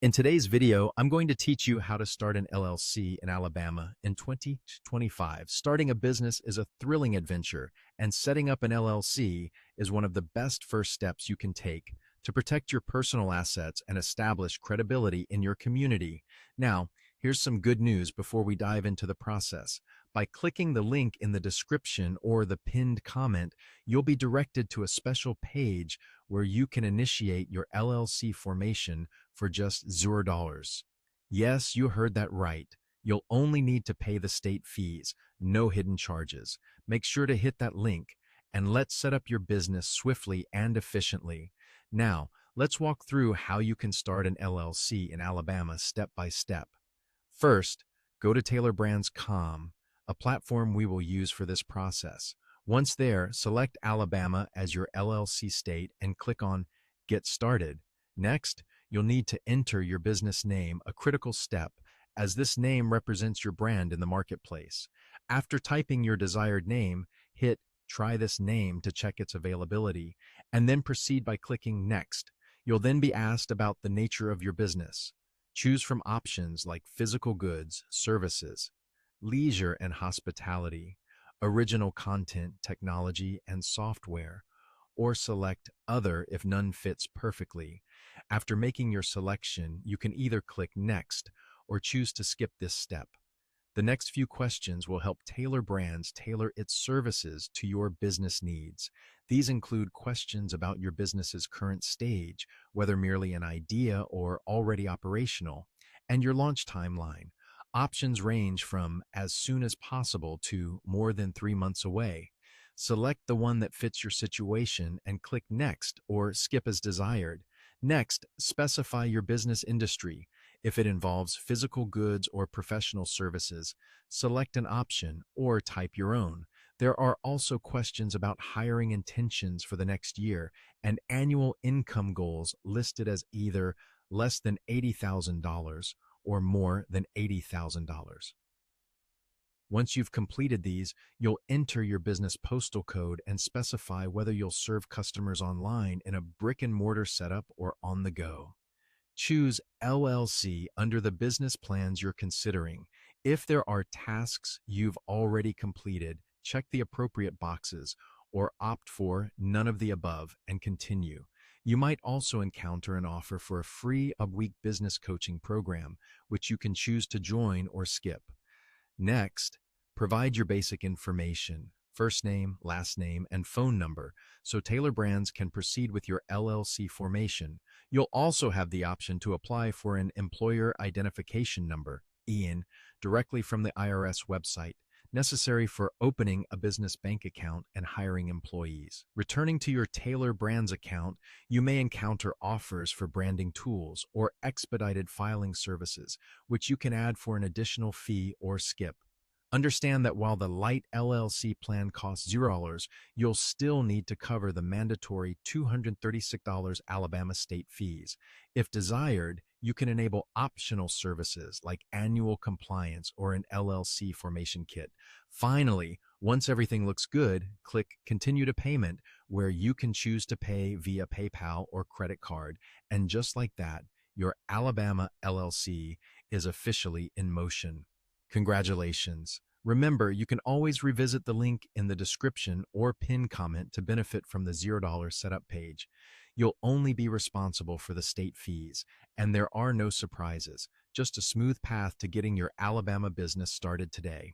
In today's video, I'm going to teach you how to start an LLC in Alabama in 2025. Starting a business is a thrilling adventure, and setting up an LLC is one of the best first steps you can take to protect your personal assets and establish credibility in your community. Now, here's some good news before we dive into the process. By clicking the link in the description or the pinned comment, you'll be directed to a special page where you can initiate your LLC formation for just $0. Yes, you heard that right. You'll only need to pay the state fees, no hidden charges. Make sure to hit that link, and let's set up your business swiftly and efficiently. Now, let's walk through how you can start an LLC in Alabama step by step. First, go to taylorbrands.com, a platform we will use for this process. Once there, select Alabama as your LLC state and click on Get Started. Next, you'll need to enter your business name, a critical step, as this name represents your brand in the marketplace. After typing your desired name, hit Try this name to check its availability, and then proceed by clicking Next. You'll then be asked about the nature of your business. Choose from options like physical goods, services, leisure and hospitality, original content, technology, and software, or select Other if none fits perfectly. After making your selection, you can either click Next or choose to skip this step. The next few questions will help Taylor Brands tailor its services to your business needs. These include questions about your business's current stage, whether merely an idea or already operational, and your launch timeline. Options range from as soon as possible to more than 3 months away. Select the one that fits your situation and click Next or skip as desired. Next, specify your business industry. If it involves physical goods or professional services, select an option or type your own. There are also questions about hiring intentions for the next year and annual income goals listed as either less than $80,000 or more than $80,000. Once you've completed these, you'll enter your business postal code and specify whether you'll serve customers online in a brick-and-mortar setup or on the go. Choose LLC under the business plans you're considering. If there are tasks you've already completed, check the appropriate boxes or opt for none of the above and continue. You might also encounter an offer for a free a-week business coaching program, which you can choose to join or skip. Next, provide your basic information, first name, last name, and phone number, so Taylor Brands can proceed with your LLC formation. You'll also have the option to apply for an employer identification number, EIN, directly from the IRS website, necessary for opening a business bank account and hiring employees. Returning to your Taylor Brands account, you may encounter offers for branding tools or expedited filing services, which you can add for an additional fee or skip. Understand that while the light LLC plan costs $0, you'll still need to cover the mandatory $236 Alabama state fees. If desired, you can enable optional services like annual compliance or an LLC formation kit. Finally, once everything looks good, click Continue to Payment, where you can choose to pay via PayPal or credit card. And just like that, your Alabama LLC is officially in motion. Congratulations. Remember, you can always revisit the link in the description or pin comment to benefit from the $0 setup page. You'll only be responsible for the state fees, and there are no surprises, just a smooth path to getting your Alabama business started today.